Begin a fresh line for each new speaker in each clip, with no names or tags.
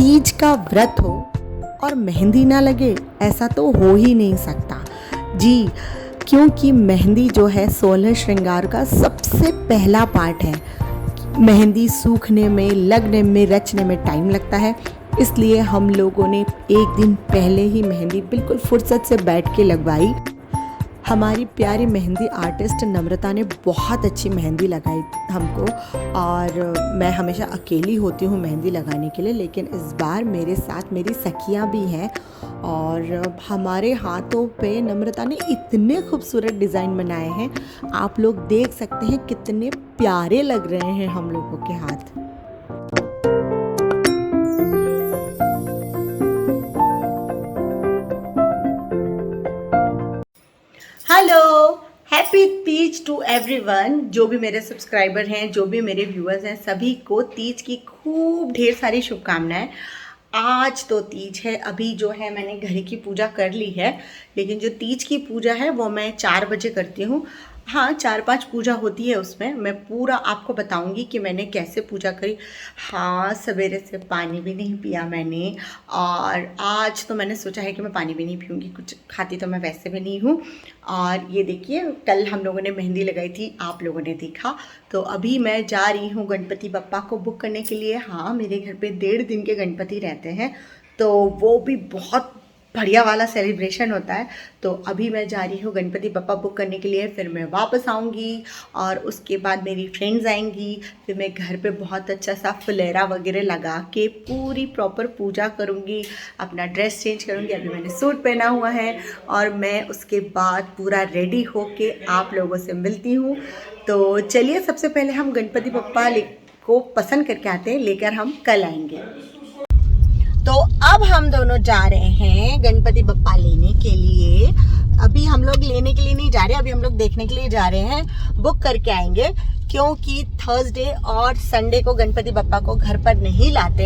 तीज का व्रत हो और मेहंदी ना लगे, ऐसा तो हो ही नहीं सकता जी। क्योंकि मेहंदी जो है 16 श्रृंगार का सबसे पहला पार्ट है। मेहंदी सूखने में, लगने में, रचने में टाइम लगता है, इसलिए हम लोगों ने एक दिन पहले ही मेहंदी बिल्कुल फुर्सत से बैठ के लगवाई। हमारी प्यारी मेहंदी आर्टिस्ट नम्रता ने बहुत अच्छी मेहंदी लगाई हमको, और मैं हमेशा अकेली होती हूँ मेहंदी लगाने के लिए, लेकिन इस बार मेरे साथ मेरी सखियाँ भी हैं। और हमारे हाथों पे नम्रता ने इतने खूबसूरत डिज़ाइन बनाए हैं, आप लोग देख सकते हैं कितने प्यारे लग रहे हैं हम लोगों के हाथ। Hello, happy Teej to everyone. जो भी मेरे सब्सक्राइबर हैं, जो भी मेरे व्यूअर्स हैं, सभी को तीज की खूब ढेर सारी शुभकामनाएं। आज तो तीज है, अभी जो है मैंने घर की पूजा कर ली है, लेकिन जो तीज की पूजा है वो मैं 4 बजे करती हूँ। हाँ, 4-5 पूजा होती है, उसमें मैं पूरा आपको बताऊंगी कि मैंने कैसे पूजा करी। हाँ, सवेरे से पानी भी नहीं पिया मैंने, और आज तो मैंने सोचा है कि मैं पानी भी नहीं पीऊँगी, कुछ खाती तो मैं वैसे भी नहीं हूँ। और ये देखिए, कल हम लोगों ने मेहंदी लगाई थी, आप लोगों ने देखा। तो अभी मैं जा रही हूँ गणपति बप्पा को बुक करने के लिए। हाँ, मेरे घर पे 1.5 दिन के गणपति रहते हैं, तो वो भी बहुत बढ़िया वाला सेलिब्रेशन होता है। तो अभी मैं जा रही हूँ गणपति बप्पा बुक करने के लिए, फिर मैं वापस आऊँगी और उसके बाद मेरी फ्रेंड्स आएंगी। फिर मैं घर पे बहुत अच्छा सा फुलेरा वगैरह लगा के पूरी प्रॉपर पूजा करूँगी, अपना ड्रेस चेंज करूँगी। अभी मैंने सूट पहना हुआ है और मैं उसके बाद पूरा रेडी होके आप लोगों से मिलती हूँ। तो चलिए, सबसे पहले हम गणपति बप्पा को पसंद करके आते हैं, लेकर हम कल आएंगे। तो अब हम दोनों जा रहे हैं गणपति बप्पा लेने के लिए। अभी हम लोग लेने के लिए नहीं जा रहे, अभी हम लोग देखने के लिए जा रहे हैं, बुक करके आएंगे। क्योंकि थर्सडे और संडे को गणपति बप्पा को घर पर नहीं लाते,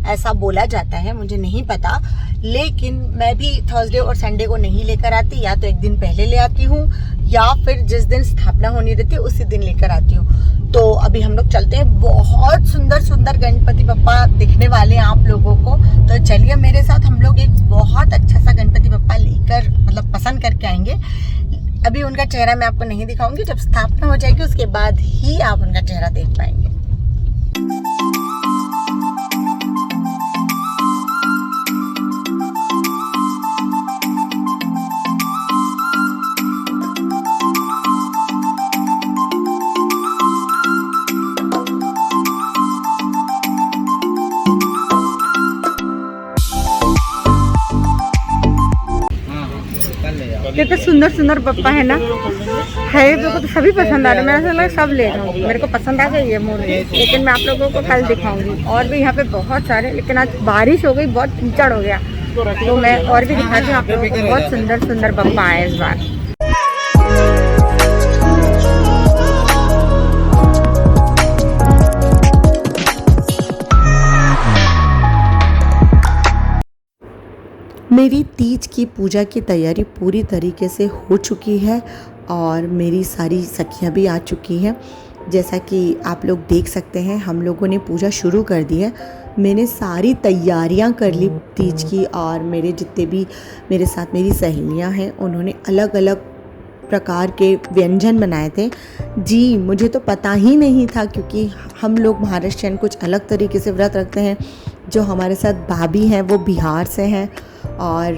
ऐसा बोला जाता है, मुझे नहीं पता। लेकिन मैं भी थर्सडे और संडे को नहीं लेकर आती, या तो एक दिन पहले ले आती हूँ, या फिर जिस दिन स्थापना होनी रहती है उसी दिन लेकर आती हूँ। तो अभी हम लोग चलते हैं, बहुत सुंदर सुंदर गणपति बप्पा दिखने वाले हैं आप लोगों को। तो चलिए मेरे साथ, हम लोग एक बहुत अच्छा सा गणपति बप्पा लेकर, मतलब पसंद करके आएंगे। अभी उनका चेहरा मैं आपको नहीं दिखाऊंगी, जब स्थापना हो जाएगी उसके बाद ही आप उनका चेहरा देख पाएंगे। कितने सुंदर सुंदर बप्पा है ना, है मेरे को तो सभी पसंद आ रहे हैं। मैं ऐसा लगा सब ले लूँ, मेरे को पसंद आ गई ये मूर्ति, लेकिन मैं आप लोगों को कल दिखाऊंगी। और भी यहाँ पे बहुत सारे, लेकिन आज बारिश हो गई, बहुत कीचड़ हो गया, तो मैं और भी दिखाती हूँ आप लोगों को। बहुत सुंदर सुंदर बप्पा आए इस बार। मेरी तीज की पूजा की तैयारी पूरी तरीके से हो चुकी है और मेरी सारी सखियां भी आ चुकी हैं। जैसा कि आप लोग देख सकते हैं, हम लोगों ने पूजा शुरू कर दी है। मैंने सारी तैयारियां कर ली तीज की, और मेरे जितने भी मेरे साथ मेरी सहेलियां हैं, उन्होंने अलग अलग प्रकार के व्यंजन बनाए थे जी। मुझे तो पता ही नहीं था, क्योंकि हम लोग महाराष्ट्रियन कुछ अलग तरीके से व्रत रखते हैं। जो हमारे साथ भाभी हैं वो बिहार से हैं, और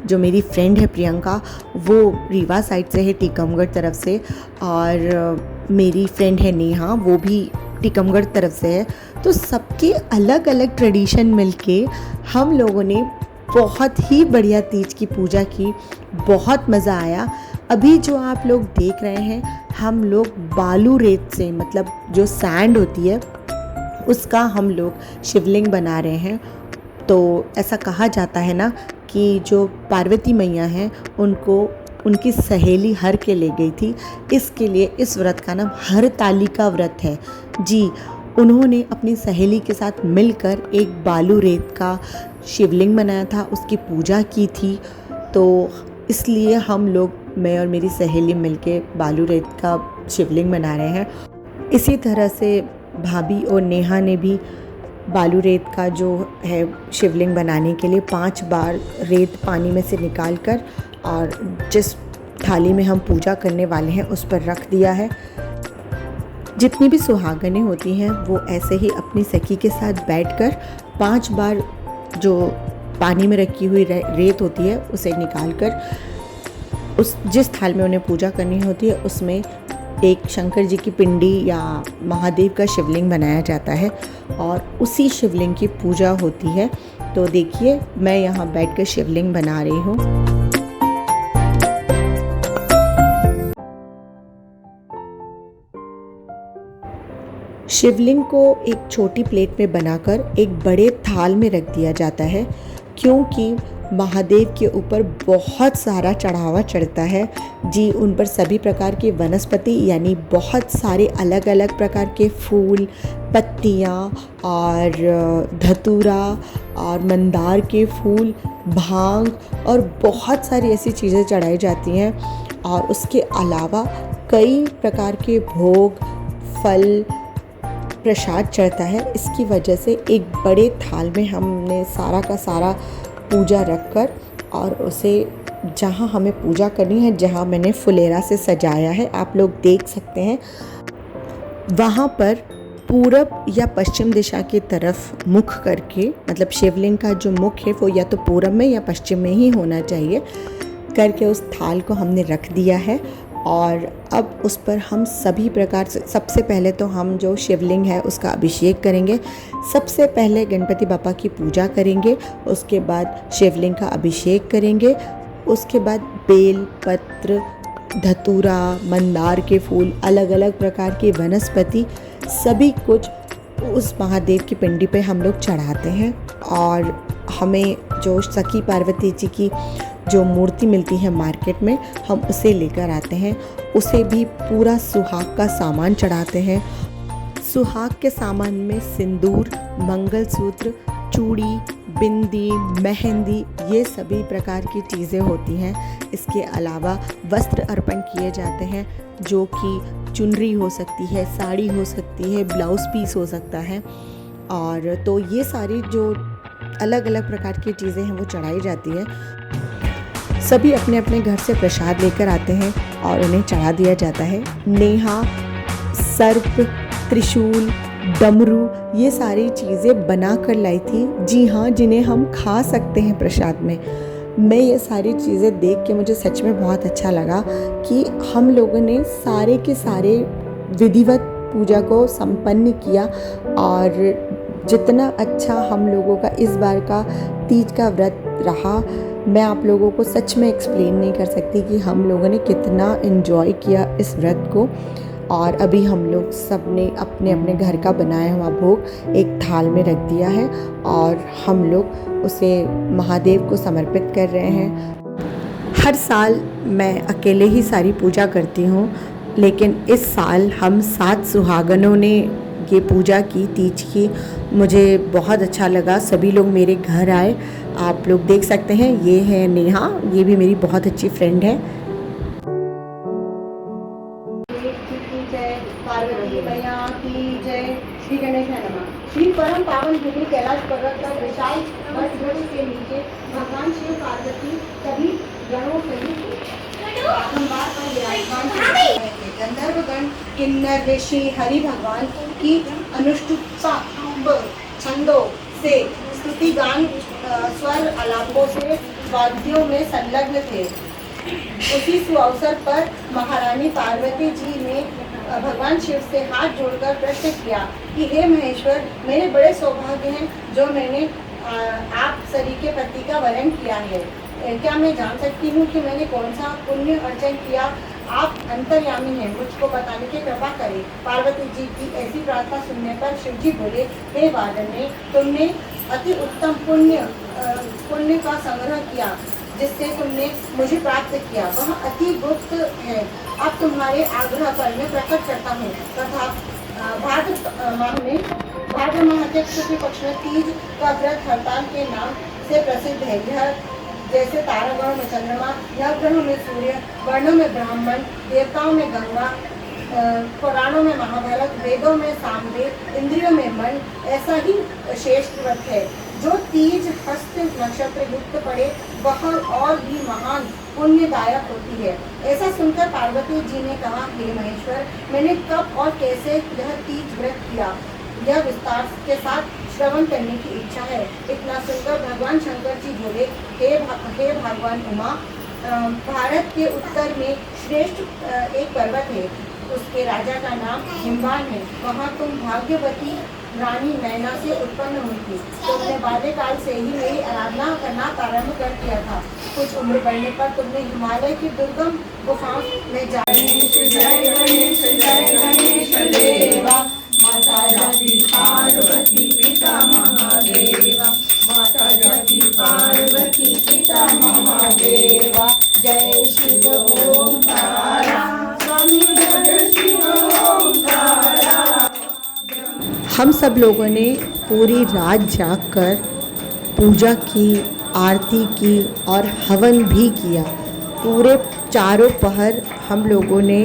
जो मेरी फ्रेंड है प्रियंका, वो रीवा साइड से है, टीकमगढ़ तरफ से। और मेरी फ्रेंड है नेहा, वो भी टीकमगढ़ तरफ से है। तो सबके अलग अलग ट्रेडिशन मिलके हम लोगों ने बहुत ही बढ़िया तीज की पूजा की, बहुत मज़ा आया। अभी जो आप लोग देख रहे हैं, हम लोग बालू रेत से, मतलब जो सैंड होती है उसका हम लोग शिवलिंग बना रहे हैं। तो ऐसा कहा जाता है ना कि जो पार्वती मैया हैं, उनको उनकी सहेली हर के ले गई थी, इसके लिए इस व्रत का नाम हरतालिका व्रत है जी। उन्होंने अपनी सहेली के साथ मिलकर एक बालू रेत का शिवलिंग बनाया था, उसकी पूजा की थी। तो इसलिए हम लोग, मैं और मेरी सहेली मिलके बालू रेत का शिवलिंग बना रहे हैं। इसी तरह से भाभी और नेहा ने भी बालू रेत का जो है शिवलिंग बनाने के लिए 5 बार रेत पानी में से निकाल कर और जिस थाली में हम पूजा करने वाले हैं उस पर रख दिया है। जितनी भी सुहागनें होती हैं वो ऐसे ही अपनी सखी के साथ बैठकर 5 बार जो पानी में रखी हुई रेत होती है उसे निकाल कर उस जिस थाल में उन्हें पूजा करनी होती है उसमें एक शंकर जी की पिंडी या महादेव का शिवलिंग बनाया जाता है और उसी शिवलिंग की पूजा होती है। तो देखिए मैं यहाँ बैठकर शिवलिंग बना रही हूँ। शिवलिंग को एक छोटी प्लेट में बनाकर एक बड़े थाल में रख दिया जाता है, क्योंकि महादेव के ऊपर बहुत सारा चढ़ावा चढ़ता है जी। उन पर सभी प्रकार के वनस्पति यानी बहुत सारे अलग अलग प्रकार के फूल, पत्तियाँ और धतूरा और मंदार के फूल, भांग और बहुत सारी ऐसी चीज़ें चढ़ाई जाती हैं। और उसके अलावा कई प्रकार के भोग, फल, प्रसाद चढ़ता है। इसकी वजह से एक बड़े थाल में हमने सारा का सारा पूजा रखकर और उसे जहाँ हमें पूजा करनी है, जहाँ मैंने फुलेरा से सजाया है, आप लोग देख सकते हैं, वहाँ पर पूरब या पश्चिम दिशा की तरफ मुख करके, मतलब शिवलिंग का जो मुख है वो या तो पूरब में या पश्चिम में ही होना चाहिए, करके उस थाल को हमने रख दिया है। और अब उस पर हम सभी प्रकार से, सबसे पहले तो हम जो शिवलिंग है उसका अभिषेक करेंगे। सबसे पहले गणपति बापा की पूजा करेंगे, उसके बाद शिवलिंग का अभिषेक करेंगे, उसके बाद बेल पत्र, धतूरा, मंदार के फूल, अलग अलग प्रकार के वनस्पति, सभी कुछ उस महादेव की पिंडी पे हम लोग चढ़ाते हैं। और हमें जो सखी पार्वती जी की जो मूर्ति मिलती है मार्केट में, हम उसे लेकर आते हैं। उसे भी पूरा सुहाग का सामान चढ़ाते हैं। सुहाग के सामान में सिंदूर, मंगलसूत्र, चूड़ी, बिंदी, मेहंदी, ये सभी प्रकार की चीज़ें होती हैं। इसके अलावा वस्त्र अर्पण किए जाते हैं, जो कि चुनरी हो सकती है, साड़ी हो सकती है, ब्लाउज़ पीस हो सकता है। और तो ये सारी जो अलग अलग प्रकार की चीज़ें हैं वो चढ़ाई जाती है। सभी अपने अपने घर से प्रसाद लेकर आते हैं और उन्हें चढ़ा दिया जाता है। नेहा, सर्प, त्रिशूल, डमरू, ये सारी चीज़ें बना कर लाई थी, जी हाँ, जिन्हें हम खा सकते हैं प्रसाद में। मैं ये सारी चीज़ें देख के मुझे सच में बहुत अच्छा लगा कि हम लोगों ने सारे के सारे विधिवत पूजा को संपन्न किया। और जितना अच्छा हम लोगों का इस बार का तीज का व्रत रहा, मैं आप लोगों को सच में एक्सप्लेन नहीं कर सकती कि हम लोगों ने कितना एंजॉय किया इस व्रत को। और अभी हम लोग सब ने अपने अपने घर का बनाया हुआ भोग एक थाल में रख दिया है और हम लोग उसे महादेव को समर्पित कर रहे हैं। हर साल मैं अकेले ही सारी पूजा करती हूँ, लेकिन इस साल हम 7 सुहागनों ने ये पूजा की, तीज की। मुझे बहुत अच्छा लगा, सभी लोग मेरे घर आए। आप लोग देख सकते हैं, ये है नेहा, ये भी मेरी बहुत अच्छी फ्रेंड है। पार्वती मैया की जय। श्री गणेश नमः। श्री परम पावन भूमि कैलाश पर्वत पर विशाल वट के नीचे भगवान शिव पार्वती सभी गणों सहित बारंबार पर विराजमान हैं। गंधर्वगण, किन्नर, ऋषि हरि भगवान की अनुष्टुप छंदों से, स्तुति गान, स्वर आलापों से, वाद्यों में संलग्न थे। उसी सुअवसर पर महारानी पार्वती जी ने भगवान शिव से हाथ जोड़कर प्रश्न किया कि हे महेश्वर, मेरे बड़े सौभाग्य हैं जो मैंने आप सरीखे पति का वरण किया है। क्या मैं जान सकती हूँ कि मैंने कौन सा पुण्य अर्जन किया? आप अंतर्यामी हैं, मुझको बताने की कृपा करें। पार्वती जी की ऐसी प्रार्थना सुनने पर शिव जी बोले, हे वादने, तुमने अति उत्तम पुण्य का संग्रह किया, जिससे तुमने मुझे प्राप्त किया, वह अति गुप्त है। अब तुम्हारे आग्रह पर मैं प्रकट करता हूँ तथा भाद्र माह के शुक्ल पक्ष में तीज का व्रत हड़ताल के नाम से प्रसिद्ध है। यह जैसे तारागणों में चंद्रमा, नवग्रहों में सूर्य, वर्णों में ब्राह्मण, देवताओं में गंगा, पुराणों में महाभारत, वेदों में सामवेद, इंद्रियों में मन, ऐसा ही श्रेष्ठ व्रत है। जो तीज हस्त नक्षत्र युक्त पड़े वह और भी महान पुण्यदायक होती है। ऐसा सुनकर पार्वती जी ने कहा, हे महेश्वर, मैंने कब और कैसे यह तीज व्रत किया, यह विस्तार के साथ श्रवण करने की इच्छा है। इतना सुनकर भगवान शंकर जी बोले, हे भगवान उमा, भारत के उत्तर में श्रेष्ठ एक पर्वत है, उसके राजा का नाम हिमवान है। वहाँ तुम भाग्यवती रानी मैना से उत्पन्न हुई थी। तुमने बाल्यकाल से ही मेरी आराधना करना प्रारंभ कर दिया था। कुछ उम्र बढ़ने पर तुमने हिमालय की दुर्गम गुफाओं में जा माता जाति पार्वती पिता महादेवा, माता जाति पार्वती पिता महादेवा, जय शिव ओंकारा, स्वामी शिव ओंकारा। हम सब लोगों ने पूरी रात जागकर पूजा की, आरती की और हवन भी किया। पूरे चारों पहर हम लोगों ने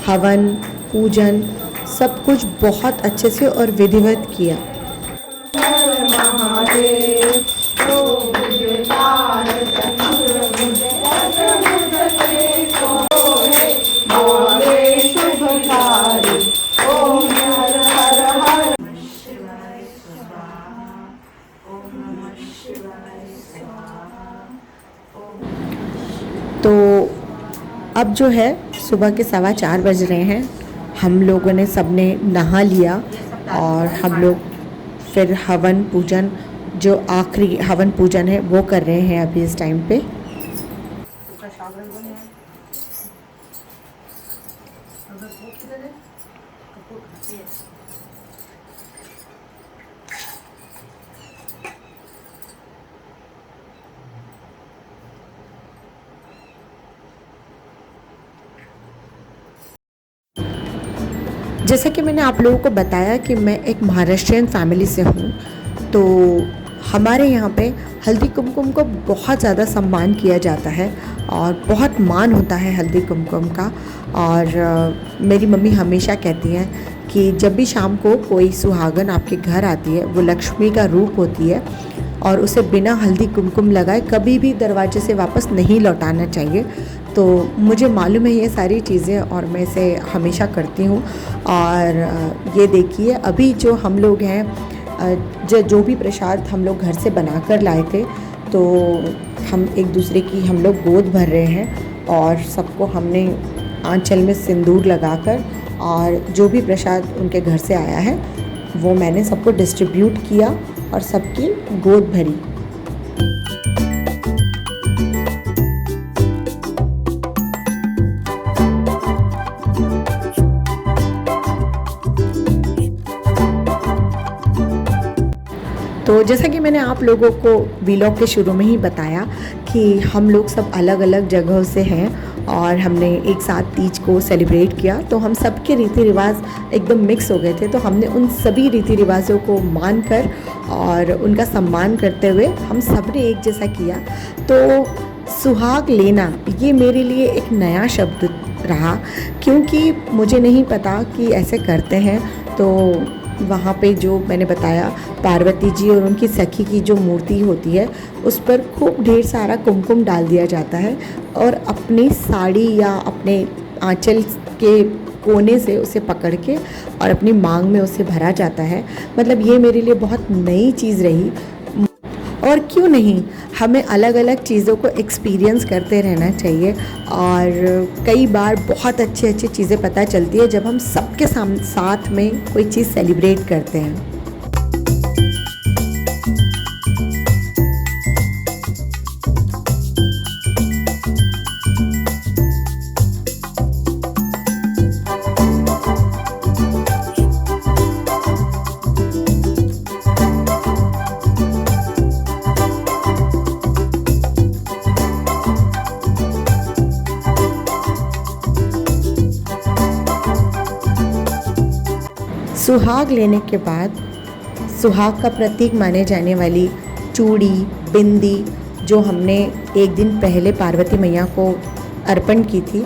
हवन, पूजन सब कुछ बहुत अच्छे से और विधिवत किया। तो अब जो है सुबह के 4:15 बज रहे हैं। हम लोगों ने सबने नहा लिया और हम लोग फिर हवन पूजन, जो आखिरी हवन पूजन है वो कर रहे हैं अभी इस टाइम पे। जैसा कि मैंने आप लोगों को बताया कि मैं एक महाराष्ट्रियन फैमिली से हूँ, तो हमारे यहाँ पे हल्दी कुमकुम को बहुत ज़्यादा सम्मान किया जाता है और बहुत मान होता है हल्दी कुमकुम का। और मेरी मम्मी हमेशा कहती हैं कि जब भी शाम को कोई सुहागन आपके घर आती है, वो लक्ष्मी का रूप होती है और उसे बिना हल्दी कुमकुम लगाए कभी भी दरवाजे से वापस नहीं लौटाना चाहिए। तो मुझे मालूम है ये सारी चीज़ें और मैं इसे हमेशा करती हूँ। और ये देखिए अभी जो हम लोग हैं, जो भी प्रसाद हम लोग घर से बना कर लाए थे, तो हम एक दूसरे की हम लोग गोद भर रहे हैं और सबको हमने आंचल में सिंदूर लगाकर और जो भी प्रसाद उनके घर से आया है वो मैंने सबको डिस्ट्रीब्यूट किया और सबकी गोद भरी। तो जैसा कि मैंने आप लोगों को व्लॉग के शुरू में ही बताया कि हम लोग सब अलग अलग जगहों से हैं और हमने एक साथ तीज को सेलिब्रेट किया। तो हम सबके रीति रिवाज एकदम मिक्स हो गए थे, तो हमने उन सभी रीति रिवाजों को मानकर और उनका सम्मान करते हुए हम सब ने एक जैसा किया। तो सुहाग लेना ये मेरे लिए एक नया शब्द रहा, क्योंकि मुझे नहीं पता कि ऐसे करते हैं। तो वहाँ पे जो मैंने बताया पार्वती जी और उनकी सखी की जो मूर्ति होती है उस पर खूब ढेर सारा कुमकुम डाल दिया जाता है और अपनी साड़ी या अपने आंचल के कोने से उसे पकड़ के और अपनी मांग में उसे भरा जाता है। मतलब ये मेरे लिए बहुत नई चीज़ रही। और क्यों नहीं, हमें अलग अलग चीज़ों को एक्सपीरियंस करते रहना चाहिए। और कई बार बहुत अच्छी अच्छी चीज़ें पता चलती है जब हम सबके साथ में कोई चीज़ सेलिब्रेट करते हैं। सुहाग लेने के बाद सुहाग का प्रतीक माने जाने वाली चूड़ी, बिंदी जो हमने एक दिन पहले पार्वती मैया को अर्पण की थी,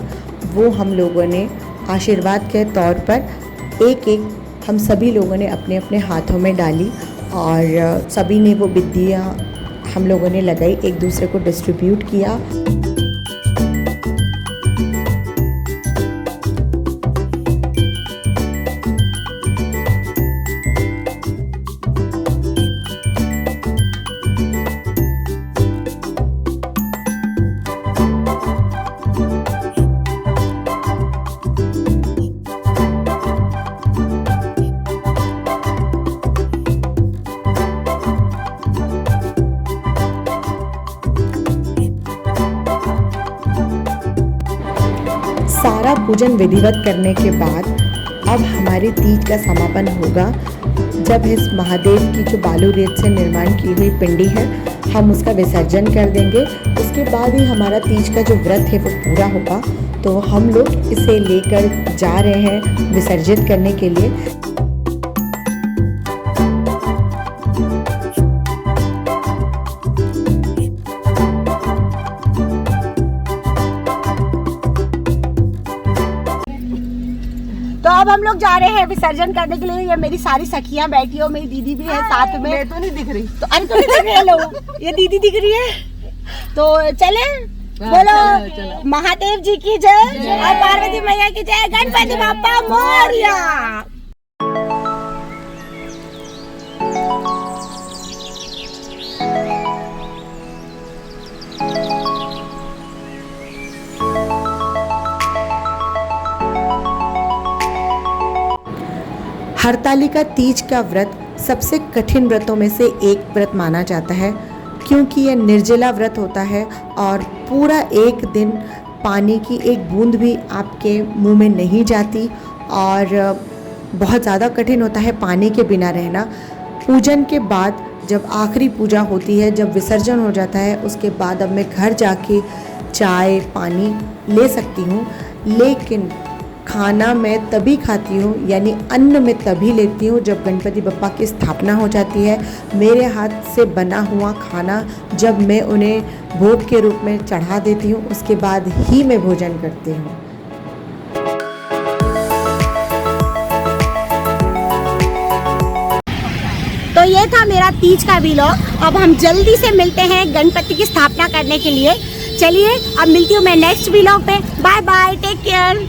वो हम लोगों ने आशीर्वाद के तौर पर एक एक हम सभी लोगों ने अपने अपने हाथों में डाली और सभी ने वो बिद्दियाँ हम लोगों ने लगाई, एक दूसरे को डिस्ट्रीब्यूट किया। सारा पूजन विधिवत करने के बाद अब हमारी तीज का समापन होगा, जब इस महादेव की जो बालू रेत से निर्माण की हुई पिंडी है हम उसका विसर्जन कर देंगे। उसके बाद ही हमारा तीज का जो व्रत है वो पूरा होगा। तो हम लोग इसे लेकर जा रहे हैं विसर्जित करने के लिए।
तो अब हम लोग जा रहे हैं विसर्जन करने के लिए। ये मेरी सारी सखियां बैठी हो, मेरी दीदी भी है साथ में।
मैं तो नहीं दिख रही।
तो अरे तो नहीं दिख रही है, लो ये दीदी दिख रही है। तो चले बोलो महादेव जी की जय और पार्वती मैया की जय, गणपति बाप्पा मोरया।
हरतालिका तीज का व्रत सबसे कठिन व्रतों में से एक व्रत माना जाता है, क्योंकि यह निर्जला व्रत होता है और पूरा एक दिन पानी की एक बूंद भी आपके मुंह में नहीं जाती और बहुत ज़्यादा कठिन होता है पानी के बिना रहना। पूजन के बाद जब आखिरी पूजा होती है, जब विसर्जन हो जाता है, उसके बाद अब मैं घर जाके चाय पानी ले सकती हूँ, लेकिन खाना मैं तभी खाती हूँ, यानी अन्न मैं तभी लेती हूँ जब गणपति बप्पा की स्थापना हो जाती है। मेरे हाथ से बना हुआ खाना जब मैं उन्हें भोग के रूप में चढ़ा देती हूँ, उसके बाद ही मैं भोजन करती हूँ।
तो ये था मेरा तीज का व्लॉग। अब हम जल्दी से मिलते हैं गणपति की स्थापना करने के लिए। चलिए अब मिलती हूँ मैं नेक्स्ट व्लॉग पे। Bye bye, take care.